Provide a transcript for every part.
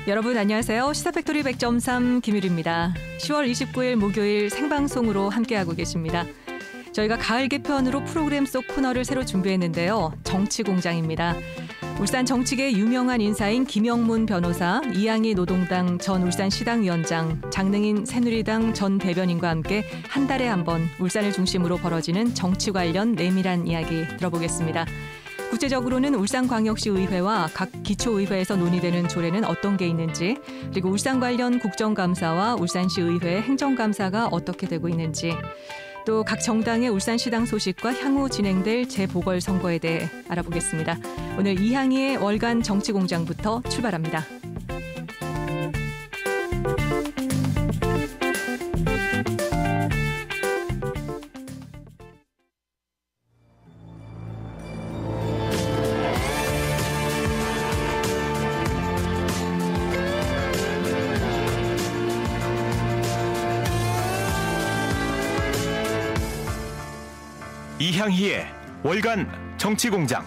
여러분 안녕하세요. 시사팩토리 100.3 김유리입니다. 10월 29일 목요일 생방송으로 함께하고 계십니다. 저희가 가을 개편으로 프로그램 속 코너를 새로 준비했는데요. 정치공장입니다. 울산 정치계 유명한 인사인 김영문 변호사, 이항희 노동당 전 울산시당위원장, 장능인 새누리당 전 대변인과 함께 한 달에 한 번 울산을 중심으로 벌어지는 정치 관련 내밀한 이야기 들어보겠습니다. 구체적으로는 울산광역시의회와 각 기초의회에서 논의되는 조례는 어떤 게 있는지, 그리고 울산 관련 국정감사와 울산시의회 행정감사가 어떻게 되고 있는지, 또 각 정당의 울산시당 소식과 향후 진행될 재보궐선거에 대해 알아보겠습니다. 오늘 이항희의 월간 정치공장부터 출발합니다. 이항희의 월간 정치공장.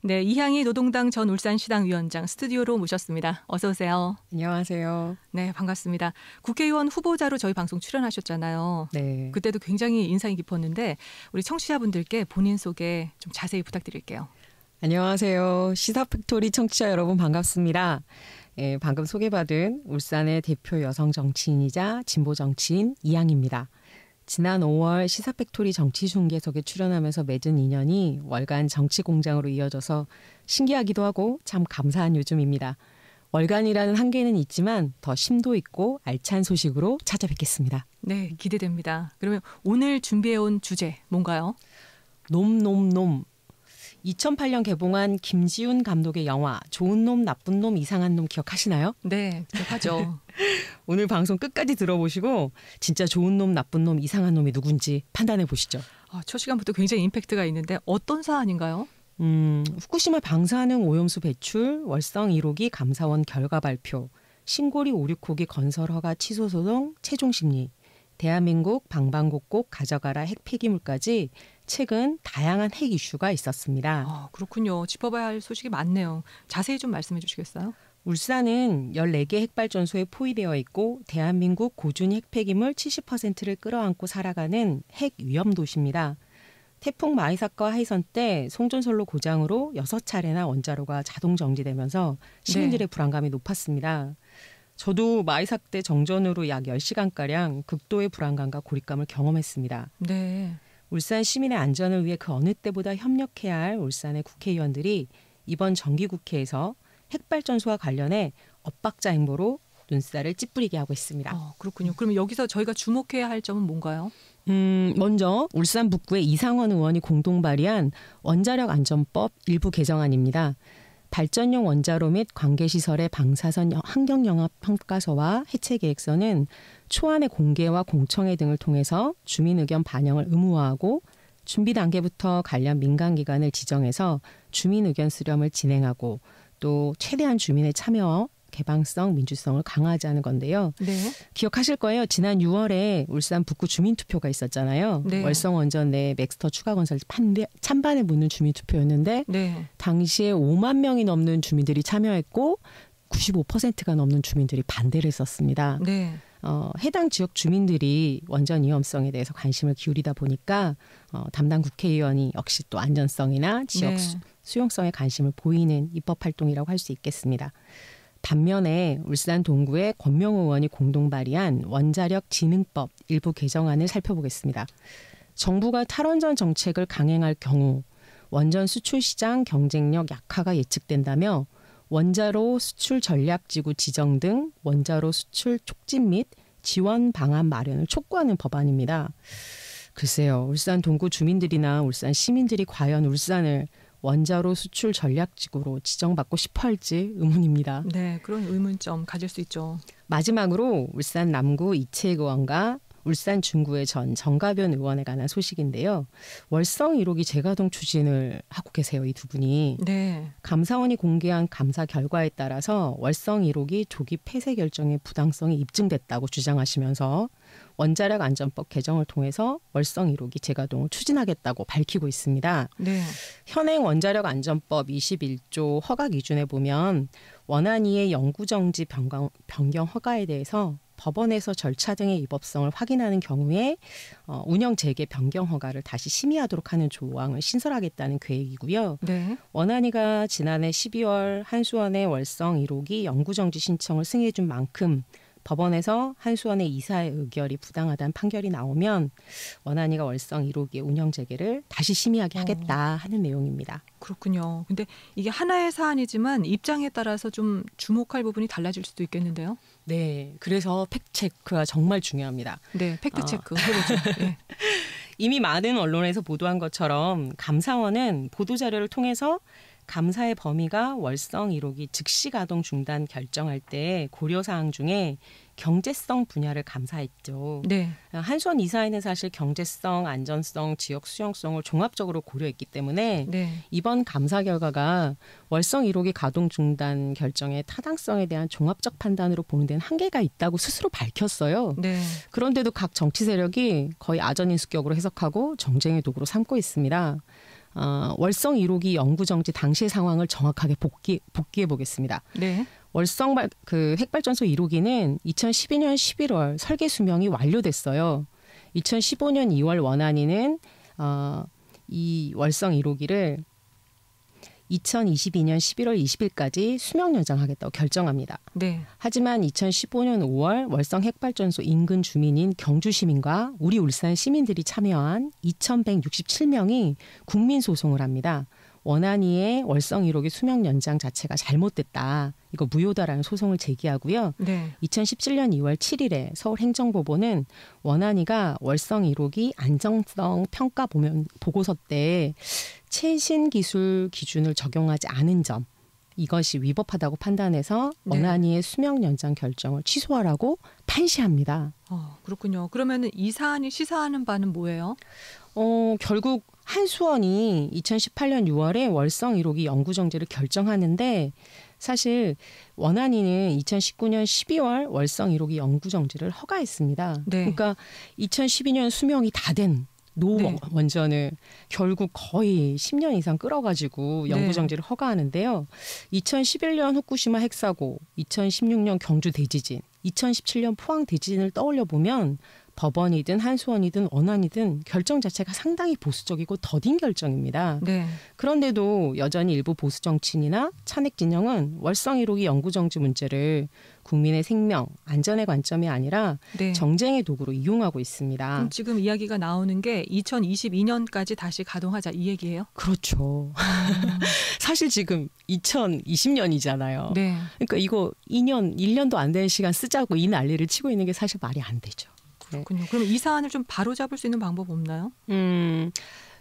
네, 이항희 노동당 전 울산시당 위원장 스튜디오로 모셨습니다. 어서 오세요. 안녕하세요. 네, 반갑습니다. 국회의원 후보자로 저희 방송 출연하셨잖아요. 네. 그때도 굉장히 인상이 깊었는데 우리 청취자분들께 본인 소개 좀 자세히 부탁드릴게요. 안녕하세요. 시사팩토리 청취자 여러분 반갑습니다. 방금 소개받은 울산의 대표 여성 정치인이자 진보 정치인 이항희입니다. 지난 5월 시사팩토리 정치중계석에 출연하면서 맺은 인연이 월간 정치공장으로 이어져서 신기하기도 하고 참 감사한 요즘입니다. 월간이라는 한계는 있지만 더 심도 있고 알찬 소식으로 찾아뵙겠습니다. 네, 기대됩니다. 그러면 오늘 준비해온 주제 뭔가요? 놈. 2008년 개봉한 김지훈 감독의 영화 좋은 놈, 나쁜 놈, 이상한 놈 기억하시나요? 네, 기억하죠. 오늘 방송 끝까지 들어보시고 진짜 좋은 놈, 나쁜 놈, 이상한 놈이 누군지 판단해 보시죠. 첫 시간부터 굉장히 임팩트가 있는데 어떤 사안인가요? 후쿠시마 방사능 오염수 배출, 월성 1호기 감사원 결과 발표, 신고리 5, 6호기 건설 허가 취소 소송 최종 심리, 대한민국 방방곡 꼭 가져가라 핵 폐기물까지 최근 다양한 핵 이슈가 있었습니다. 그렇군요. 짚어봐야 할 소식이 많네요. 자세히 좀 말씀해 주시겠어요? 울산은 14개 핵발전소에 포위되어 있고 대한민국 고준위 핵 폐기물 70%를 끌어안고 살아가는 핵 위험 도시입니다. 태풍 마이삭과 하이선 때 송전선로 고장으로 6차례나 원자로가 자동 정지되면서 시민들의 불안감이 높았습니다. 저도 마이삭 때 정전으로 약 10시간가량 극도의 불안감과 고립감을 경험했습니다. 네. 울산 시민의 안전을 위해 그 어느 때보다 협력해야 할 울산의 국회의원들이 이번 정기국회에서 핵발전소와 관련해 엇박자 행보로 눈살을 찌푸리게 하고 있습니다. 그렇군요. 그러면 여기서 저희가 주목해야 할 점은 뭔가요? 먼저 울산 북구의 이상원 의원이 공동 발의한 원자력 안전법 일부 개정안입니다. 발전용 원자로 및 관계시설의 방사선 환경영향평가서와 해체계획서는 초안의 공개와 공청회 등을 통해서 주민 의견 반영을 의무화하고 준비 단계부터 관련 민간기관을 지정해서 주민 의견 수렴을 진행하고 또 최대한 주민의 참여, 개방성, 민주성을 강화하자는 건데요. 네. 기억하실 거예요. 지난 6월에 울산 북구 주민투표가 있었잖아요. 네. 월성원전 내 맥스터 추가 건설 찬반을 묻는 주민투표였는데 네. 당시에 5만 명이 넘는 주민들이 참여했고 95%가 넘는 주민들이 반대를 했었습니다. 네. 해당 지역 주민들이 원전 위험성에 대해서 관심을 기울이다 보니까 담당 국회의원이 역시 또 안전성이나 지역 수용성에 관심을 보이는 입법활동이라고 할 수 있겠습니다. 반면에 울산 동구의 권명호 의원이 공동 발의한 원자력 진흥법 일부 개정안을 살펴보겠습니다. 정부가 탈원전 정책을 강행할 경우 원전 수출 시장 경쟁력 약화가 예측된다며 원자로 수출 전략지구 지정 등 원자로 수출 촉진 및 지원 방안 마련을 촉구하는 법안입니다. 글쎄요, 울산 동구 주민들이나 울산 시민들이 과연 울산을 원자로 수출 전략지구로 지정받고 싶어 할지 의문입니다. 네, 그런 의문점 가질 수 있죠. 마지막으로 울산 남구 이채익 의원과 울산 중구의 전 정가변 의원에 관한 소식인데요. 월성 1호기 재가동 추진을 하고 계세요. 이 두 분이. 네. 감사원이 공개한 감사 결과에 따라서 월성 1호기 조기 폐쇄 결정의 부당성이 입증됐다고 주장하시면서 원자력 안전법 개정을 통해서 월성 1호기 재가동을 추진하겠다고 밝히고 있습니다. 네. 현행 원자력 안전법 21조 허가 기준에 보면 원안위의 영구정지 변경 허가에 대해서 법원에서 절차 등의 위법성을 확인하는 경우에 운영 재개 변경 허가를 다시 심의하도록 하는 조항을 신설하겠다는 계획이고요. 네. 원안위가 지난해 12월 한수원의 월성 1호기 영구정지 신청을 승인해 준 만큼 법원에서 한수원의 이사의 의결이 부당하다는 판결이 나오면 원안위가 월성 1호기의 운영 재개를 다시 심의하게 하겠다 하는 내용입니다. 그렇군요. 근데 이게 하나의 사안이지만 입장에 따라서 좀 주목할 부분이 달라질 수도 있겠는데요. 네, 그래서 팩트체크가 정말 중요합니다. 네, 팩트체크 해보죠. 네. 이미 많은 언론에서 보도한 것처럼 감사원은 보도자료를 통해서 감사의 범위가 월성 1호기 즉시 가동 중단 결정할 때 고려사항 중에 경제성 분야를 감사했죠. 네. 한수원 이사회는 사실 경제성, 안전성, 지역 수용성을 종합적으로 고려했기 때문에 네. 이번 감사 결과가 월성 1호기 가동 중단 결정의 타당성에 대한 종합적 판단으로 보는 데는 한계가 있다고 스스로 밝혔어요. 네. 그런데도 각 정치 세력이 거의 아전인수격으로 해석하고 정쟁의 도구로 삼고 있습니다. 월성 1호기 영구정지 당시의 상황을 정확하게 복기해 보겠습니다. 네. 월성 핵발전소 1호기는 2012년 11월 설계 수명이 완료됐어요. 2015년 2월 원안위는 이 월성 1호기를 2022년 11월 20일까지 수명 연장하겠다고 결정합니다. 네. 하지만 2015년 5월 월성 핵발전소 인근 주민인 경주 시민과 우리 울산 시민들이 참여한 2,167명이 국민 소송을 합니다. 원안위의 월성 1호기 수명 연장 자체가 잘못됐다. 이거 무효다라는 소송을 제기하고요. 네. 2017년 2월 7일에 서울행정법원은 원안위가 월성 1호기 안정성 평가 보고서 때 최신 기술 기준을 적용하지 않은 점 이것이 위법하다고 판단해서 원안위의 수명 연장 결정을 취소하라고 판시합니다. 그렇군요. 그러면 이 사안이 시사하는 바는 뭐예요? 결국 한수원이 2018년 6월에 월성 1호기 영구정지를 결정하는데 사실 원안위는 2019년 12월 월성 1호기 영구정지를 허가했습니다. 네. 그러니까 2012년 수명이 다 된 노 원전을 결국 거의 10년 이상 끌어가지고 영구정지를 허가하는데요. 2011년 후쿠시마 핵사고, 2016년 경주 대지진, 2017년 포항 대지진을 떠올려 보면 법원이든 한수원이든 원안이든 결정 자체가 상당히 보수적이고 더딘 결정입니다. 네. 그런데도 여전히 일부 보수 정치인이나 찬핵 진영은 월성 1호기 영구정지 문제를 국민의 생명, 안전의 관점이 아니라 정쟁의 도구로 이용하고 있습니다. 그럼 지금 이야기가 나오는 게 2022년까지 다시 가동하자 이 얘기예요? 그렇죠. 사실 지금 2020년이잖아요. 네. 그러니까 이거 1년도 안 되는 시간 쓰자고 이 난리를 치고 있는 게 사실 말이 안 되죠. 그렇군요. 그럼 이 사안을 좀 바로잡을 수 있는 방법 없나요?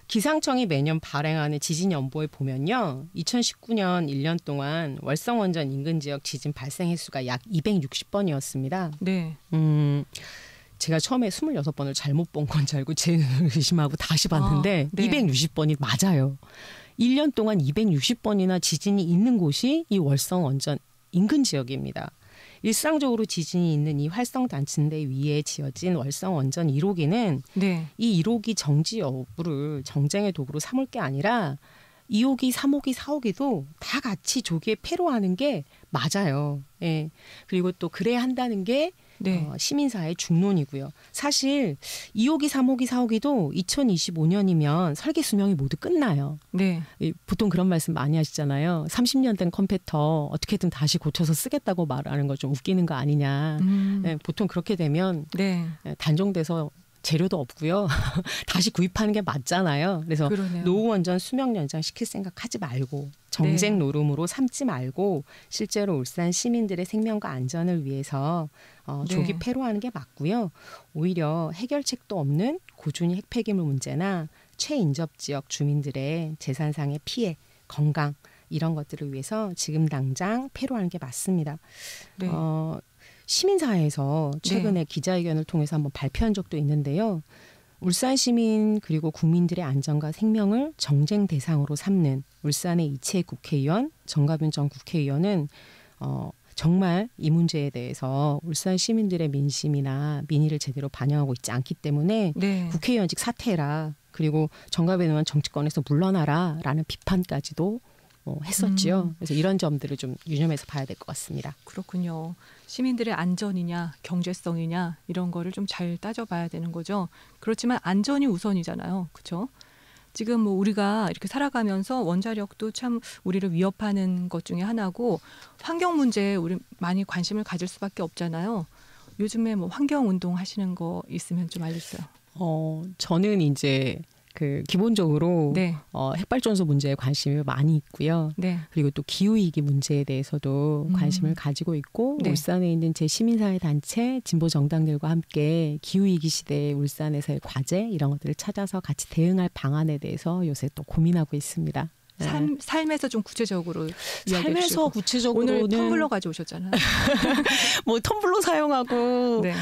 기상청이 매년 발행하는 지진 연보에 보면요. 2019년 1년 동안 월성 원전 인근 지역 지진 발생 횟수가 약 260번이었습니다. 네. 제가 처음에 26번을 잘못 본 건 줄 알고 제 눈을 의심하고 다시 봤는데 260번이 맞아요. 1년 동안 260번이나 지진이 있는 곳이 이 월성 원전 인근 지역입니다. 일상적으로 지진이 있는 이 활성단층대 위에 지어진 월성 원전 1호기는 이 1호기 정지 여부를 정쟁의 도구로 삼을 게 아니라 2호기, 3호기, 4호기도 다 같이 조기에 폐로하는 게 맞아요. 예. 그리고 또 그래야 한다는 게 시민사회의 중론이고요. 사실 2호기, 3호기, 4호기도 2025년이면 설계 수명이 모두 끝나요. 네. 보통 그런 말씀 많이 하시잖아요. 30년 된 컴퓨터 어떻게든 다시 고쳐서 쓰겠다고 말하는 거 좀 웃기는 거 아니냐. 보통 그렇게 되면 단종돼서 재료도 없고요. 다시 구입하는 게 맞잖아요. 그래서 그러네요. 노후 원전 수명 연장 시킬 생각 하지 말고 정쟁 노름으로 삼지 말고 실제로 울산 시민들의 생명과 안전을 위해서 조기 폐로하는 게 맞고요. 오히려 해결책도 없는 고준위 핵 폐기물 문제나 최인접 지역 주민들의 재산상의 피해, 건강 이런 것들을 위해서 지금 당장 폐로하는 게 맞습니다. 시민사회에서 최근에 네. 기자회견을 통해서 한번 발표한 적도 있는데요. 울산 시민 그리고 국민들의 안전과 생명을 정쟁 대상으로 삼는 울산의 이채익 국회의원, 정가빈 전 국회의원은 정말 이 문제에 대해서 울산 시민들의 민심이나 민의를 제대로 반영하고 있지 않기 때문에 네. 국회의원직 사퇴해라. 그리고 정가빈 의원 정치권에서 물러나라라는 비판까지도 했었지요. 그래서 이런 점들을 좀 유념해서 봐야 될 것 같습니다. 그렇군요. 시민들의 안전이냐 경제성이냐 이런 거를 좀 잘 따져봐야 되는 거죠. 그렇지만 안전이 우선이잖아요. 그렇죠? 지금 뭐 우리가 이렇게 살아가면서 원자력도 참 우리를 위협하는 것 중에 하나고 환경 문제에 우리 많이 관심을 가질 수밖에 없잖아요. 요즘에 뭐 환경 운동 하시는 거 있으면 좀 알려주세요. 저는 이제 기본적으로 네. 핵발전소 문제에 관심이 많이 있고요. 네. 그리고 또 기후위기 문제에 대해서도 관심을 가지고 있고 네. 울산에 있는 제 시민사회 단체, 진보 정당들과 함께 기후위기 시대에 울산에서의 과제 이런 것들을 찾아서 같이 대응할 방안에 대해서 요새 또 고민하고 있습니다. 삶에서 좀 구체적으로 삶에서 구체적으로는 오늘 텀블러 가져오셨잖아요. 뭐 텀블러 사용하고 네.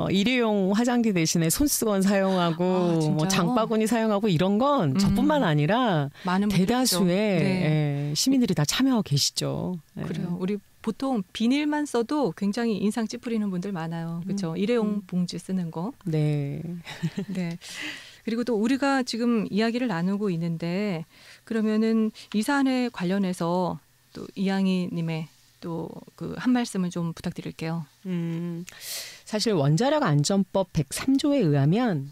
일회용 화장기 대신에 손수건 사용하고 뭐 장바구니 사용하고 이런 건 저뿐만 아니라 많은 대다수의 네. 시민들이 다 참여하고 계시죠. 그래요. 우리 보통 비닐만 써도 굉장히 인상 찌푸리는 분들 많아요. 그렇죠. 일회용 봉지 쓰는 거. 네. 네. 그리고 또 우리가 지금 이야기를 나누고 있는데 그러면은 이 사안에 관련해서 또 이양희님의 또 한 말씀을 좀 부탁드릴게요. 사실 원자력 안전법 103조에 의하면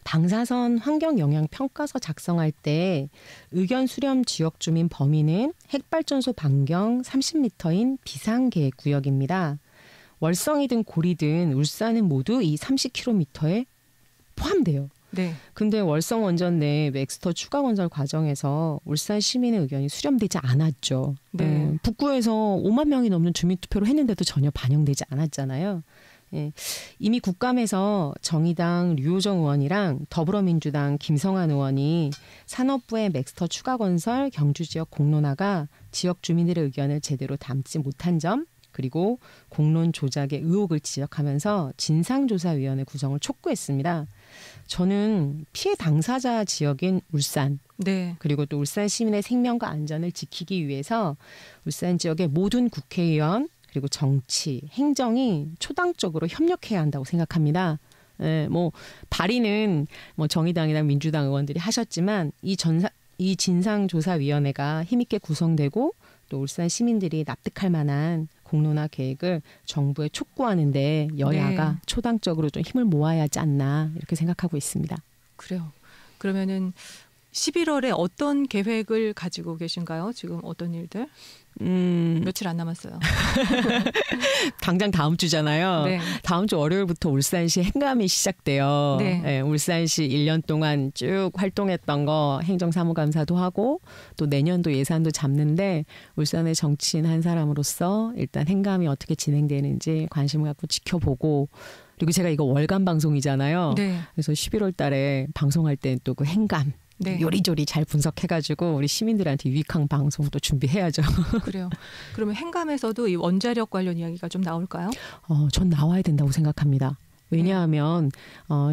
방사선 환경 영향 평가서 작성할 때 의견 수렴 지역 주민 범위는 핵발전소 반경 30m인 비상계획 구역입니다. 월성이든 고리든 울산은 모두 이 30km에 포함돼요. 네. 근데 월성 원전 내 엑스터 추가 건설 과정에서 울산 시민의 의견이 수렴되지 않았죠. 네. 북구에서 5만 명이 넘는 주민투표를 했는데도 전혀 반영되지 않았잖아요. 예. 이미 국감에서 정의당 류호정 의원이랑 더불어민주당 김성환 의원이 산업부의 엑스터 추가 건설 경주지역 공론화가 지역 주민들의 의견을 제대로 담지 못한 점 그리고 공론 조작의 의혹을 지적하면서 진상조사위원회 구성을 촉구했습니다. 저는 피해 당사자 지역인 울산 네. 그리고 또 울산 시민의 생명과 안전을 지키기 위해서 울산 지역의 모든 국회의원 그리고 정치, 행정이 초당적으로 협력해야 한다고 생각합니다. 뭐 발의는 뭐 정의당이나 민주당 의원들이 하셨지만 이 진상조사위원회가 힘있게 구성되고 또 울산 시민들이 납득할 만한 공론화 계획을 정부에 촉구하는데 여야가 네. 초당적으로 좀 힘을 모아야 하지 않나 이렇게 생각하고 있습니다. 그래요. 그러면은 11월에 어떤 계획을 가지고 계신가요? 지금 어떤 일들? 며칠 안 남았어요. 당장 다음 주잖아요. 네. 다음 주 월요일부터 울산시 행감이 시작돼요. 네. 네, 울산시 1년 동안 쭉 활동했던 거 행정사무감사도 하고 또 내년도 예산도 잡는데 울산의 정치인 한 사람으로서 일단 행감이 어떻게 진행되는지 관심을 갖고 지켜보고 그리고 제가 이거 월간 방송이잖아요. 네. 그래서 11월 달에 방송할 때 또 그 행감 네. 요리조리 잘 분석해가지고 우리 시민들한테 유익한 방송도 준비해야죠. 그래요. 그러면 행감에서도 이 원자력 관련 이야기가 좀 나올까요? 전 나와야 된다고 생각합니다. 왜냐하면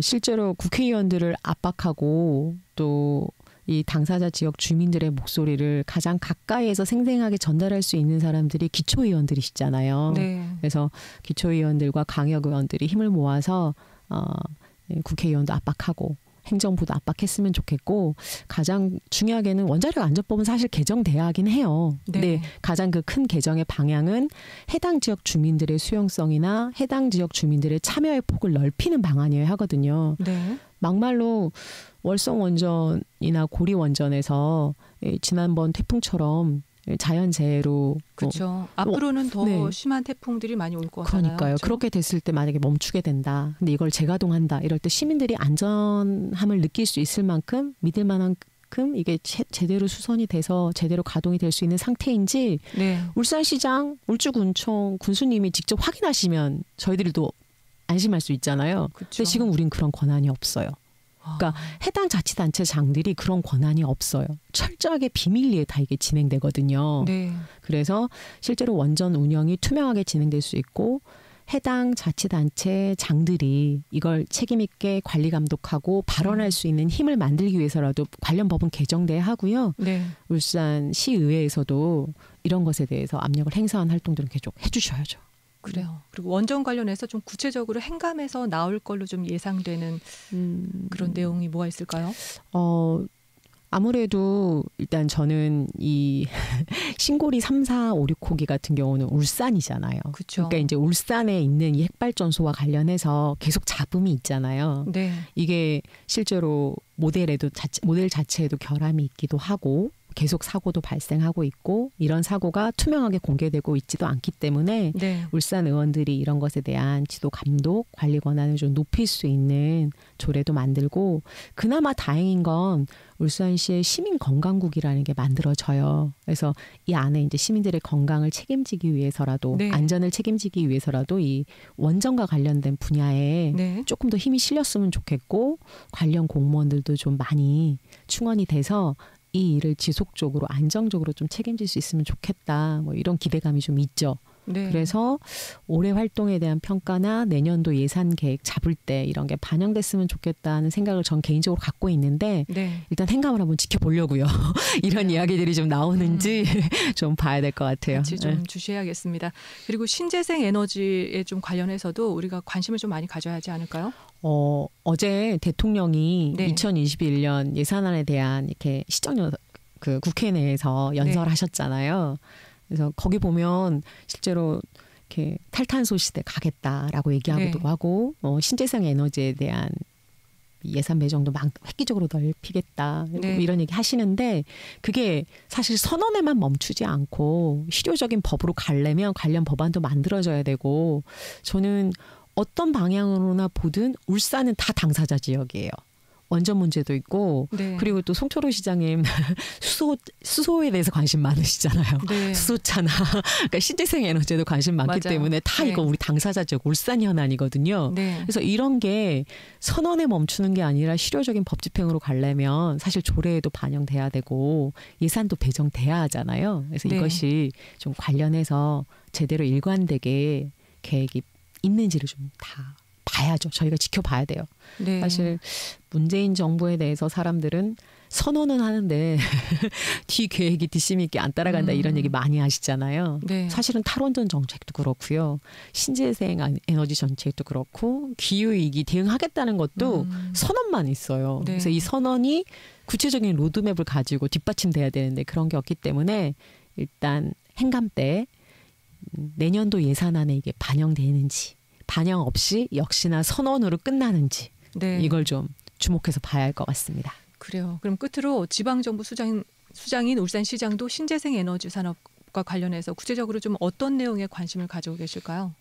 실제로 국회의원들을 압박하고 또 이 당사자 지역 주민들의 목소리를 가장 가까이에서 생생하게 전달할 수 있는 사람들이 기초의원들이시잖아요. 네. 그래서 기초의원들과 강역의원들이 힘을 모아서 국회의원도 압박하고 행정부도 압박했으면 좋겠고 가장 중요하게는 원자력 안전법은 사실 개정돼야 하긴 해요. 네. 근데 가장 그 큰 개정의 방향은 해당 지역 주민들의 수용성이나 해당 지역 주민들의 참여의 폭을 넓히는 방안이어야 하거든요. 네. 막말로 월성 원전이나 고리 원전에서 지난번 태풍처럼 자연재해로 그렇죠. 앞으로는 더 네. 심한 태풍들이 많이 올 것 같아요. 그러니까요. 그렇죠? 그렇게 됐을 때 만약에 멈추게 된다. 근데 이걸 재가동한다. 이럴 때 시민들이 안전함을 느낄 수 있을 만큼 믿을 만큼 이게 제대로 수선이 돼서 제대로 가동이 될 수 있는 상태인지 네. 울산시장, 울주군청 군수님이 직접 확인하시면 저희들도 안심할 수 있잖아요. 그렇죠. 근데 지금 우린 그런 권한이 없어요. 그러니까 해당 자치단체장들이 그런 권한이 없어요. 철저하게 비밀리에 다 이게 진행되거든요. 네. 그래서 실제로 원전 운영이 투명하게 진행될 수 있고 해당 자치단체장들이 이걸 책임 있게 관리 감독하고 발언할 수 있는 힘을 만들기 위해서라도 관련 법은 개정돼야 하고요. 네. 울산 시의회에서도 이런 것에 대해서 압력을 행사한 활동들은 계속 해주셔야죠. 그래요. 그리고 원전 관련해서 좀 구체적으로 행감에서 나올 걸로 좀 예상되는 그런 내용이 뭐가 있을까요? 아무래도 일단 저는 이 신고리 3, 4, 5, 6호기 같은 경우는 울산이잖아요. 그쵸. 그러니까 이제 울산에 있는 이 핵발전소와 관련해서 계속 잡음이 있잖아요. 네. 이게 실제로 모델 자체에도 결함이 있기도 하고 계속 사고도 발생하고 있고 이런 사고가 투명하게 공개되고 있지도 않기 때문에 네. 울산 의원들이 이런 것에 대한 지도 감독 관리 권한을 좀 높일 수 있는 조례도 만들고 그나마 다행인 건 울산시의 시민건강국이라는 게 만들어져요. 그래서 이 안에 이제 시민들의 건강을 책임지기 위해서라도 네. 안전을 책임지기 위해서라도 이 원전과 관련된 분야에 네. 조금 더 힘이 실렸으면 좋겠고 관련 공무원들도 좀 많이 충원이 돼서 이 일을 지속적으로 안정적으로 좀 책임질 수 있으면 좋겠다. 뭐 이런 기대감이 좀 있죠. 네. 그래서 올해 활동에 대한 평가나 내년도 예산 계획 잡을 때 이런 게 반영됐으면 좋겠다는 생각을 전 개인적으로 갖고 있는데 네. 일단 행감을 한번 지켜보려고요. 이런 이야기들이 좀 나오는지 좀 봐야 될 것 같아요. 같이 좀 주시해야겠습니다. 그리고 신재생 에너지에 좀 관련해서도 우리가 관심을 좀 많이 가져야 하지 않을까요? 어제 대통령이 네. 2021년 예산안에 대한 이렇게 그 국회 내에서 연설하셨잖아요. 그래서 거기 보면 실제로 이렇게 탈탄소 시대 가겠다라고 얘기하기도 네. 하고 신재생 에너지에 대한 예산 배정도 획기적으로 넓히겠다 네. 이런 얘기 하시는데 그게 사실 선언에만 멈추지 않고 실효적인 법으로 가려면 관련 법안도 만들어져야 되고 저는 어떤 방향으로나 보든 울산은 다 당사자 지역이에요. 원전 문제도 있고 네. 그리고 또 송철호 시장님 수소에 대해서 관심 많으시잖아요. 네. 수소차나 그러니까 신재생 에너지에도 관심 많기 맞아요. 때문에 다 네. 이거 우리 당사자 지역 울산 현안이거든요. 네. 그래서 이런 게 선언에 멈추는 게 아니라 실효적인 법 집행으로 가려면 사실 조례에도 반영돼야 되고 예산도 배정돼야 하잖아요. 그래서 네. 이것이 좀 관련해서 제대로 일관되게 계획이 있는지를 좀 다 봐야죠. 저희가 지켜봐야 돼요. 네. 사실 문재인 정부에 대해서 사람들은 선언은 하는데 뒤 계획이 뒷심이 있게 안 따라간다 이런 얘기 많이 하시잖아요. 네. 사실은 탈원전 정책도 그렇고요. 신재생 에너지 정책도 그렇고 기후위기 대응하겠다는 것도 선언만 있어요. 네. 그래서 이 선언이 구체적인 로드맵을 가지고 뒷받침돼야 되는데 그런 게 없기 때문에 일단 행감 때 내년도 예산안에 이게 반영되는지 반영 없이 역시나 선언으로 끝나는지 네. 이걸 좀 주목해서 봐야 할 것 같습니다. 그래요. 그럼 끝으로 지방정부 수장인 울산시장도 신재생 에너지 산업과 관련해서 구체적으로 좀 어떤 내용에 관심을 가지고 계실까요?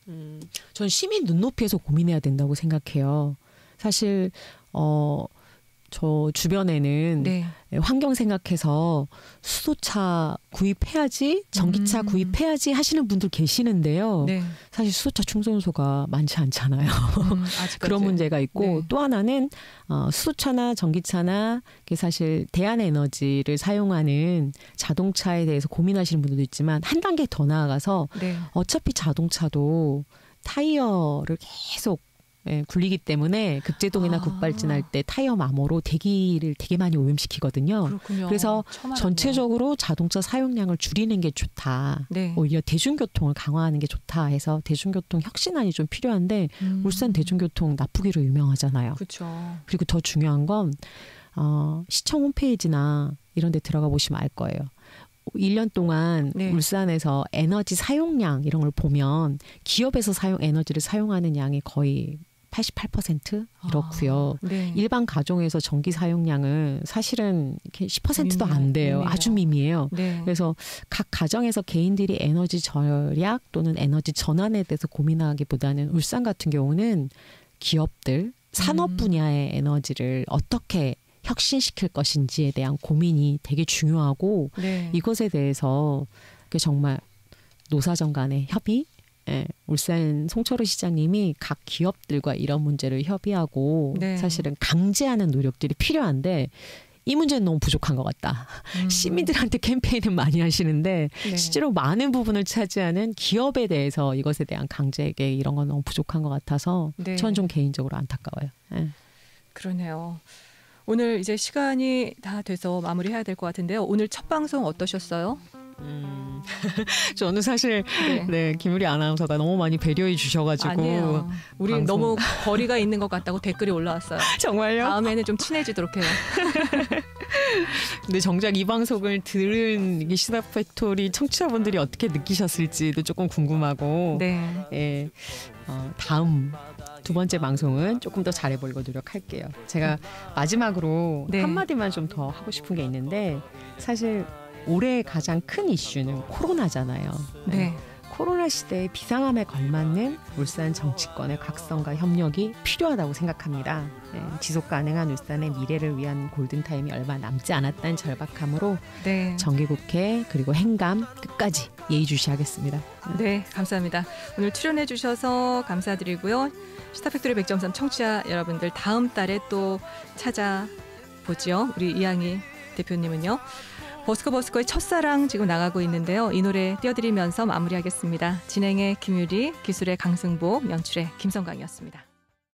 전 시민 눈높이에서 고민해야 된다고 생각해요. 사실 저 주변에는 네. 환경 생각해서 수소차 구입해야지 전기차 구입해야지 하시는 분들 계시는데요. 네. 사실 수소차 충전소가 많지 않잖아요. 아직까지. 그런 문제가 있고 네. 또 하나는 수소차나 전기차나 사실 대한에너지를 사용하는 자동차에 대해서 고민하시는 분들도 있지만 한 단계 더 나아가서 네. 어차피 자동차도 타이어를 계속 굴리기 때문에 급제동이나 급발진할 때 타이어 마모로 대기를 되게 많이 오염시키거든요. 그렇군요. 그래서 처음 알았네요. 전체적으로 자동차 사용량을 줄이는 게 좋다. 네. 오히려 대중교통을 강화하는 게 좋다 해서 대중교통 혁신안이 좀 필요한데 울산 대중교통 나쁘기로 유명하잖아요. 그렇죠. 그리고 더 중요한 건 시청 홈페이지나 이런 데 들어가 보시면 알 거예요. 1년 동안 네. 울산에서 에너지 사용량 이런 걸 보면 기업에서 에너지를 사용하는 양이 거의 88% 이렇고요. 네. 일반 가정에서 전기 사용량은 사실은 이렇게 10%도 안 돼요. 미미해요. 아주 미미해요. 네. 그래서 각 가정에서 개인들이 에너지 절약 또는 에너지 전환에 대해서 고민하기보다는 울산 같은 경우는 기업들, 산업 분야의 에너지를 어떻게 혁신시킬 것인지에 대한 고민이 되게 중요하고 네. 이것에 대해서 정말 노사정 간의 협의 예, 울산 송철호 시장님이 각 기업들과 이런 문제를 협의하고 네. 사실은 강제하는 노력들이 필요한데 이 문제는 너무 부족한 것 같다. 시민들한테 캠페인은 많이 하시는데 네. 실제로 많은 부분을 차지하는 기업에 대해서 이것에 대한 강제계 이런 건 너무 부족한 것 같아서 네. 전 좀 개인적으로 안타까워요. 예. 그러네요. 오늘 이제 시간이 다 돼서 마무리해야 될 것 같은데요. 오늘 첫 방송 어떠셨어요? 저는 사실 네, 김유리 아나운서가 너무 많이 배려해 주셔가지고 아니에요. 우리 방송- 너무 거리가 있는 것 같다고 댓글이 올라왔어요. 정말요? 다음에는 좀 친해지도록 해요. 근데 정작 이 방송을 들은 이게 시사 팩토리 청취자분들이 어떻게 느끼셨을지도 조금 궁금하고 네. 예, 다음 두 번째 방송은 조금 더 잘해보려고 노력할게요. 제가 마지막으로 네. 한마디만 좀 더 하고 싶은 게 있는데 사실 올해 가장 큰 이슈는 코로나잖아요. 네. 코로나 시대의 비상함에 걸맞는 울산 정치권의 각성과 협력이 필요하다고 생각합니다. 네, 지속 가능한 울산의 미래를 위한 골든타임이 얼마 남지 않았다는 절박함으로 네. 정기국회 그리고 행감 끝까지 예의주시하겠습니다. 네, 감사합니다. 오늘 출연해 주셔서 감사드리고요. 시사팩토리 100.3 청취자 여러분들 다음 달에 또 찾아보죠. 우리 이양희 대표님은요. 버스커의 첫사랑 지금 나가고 있는데요. 이 노래 띄워드리면서 마무리하겠습니다. 진행의 김유리, 기술의 강승복, 연출의 김성강이었습니다.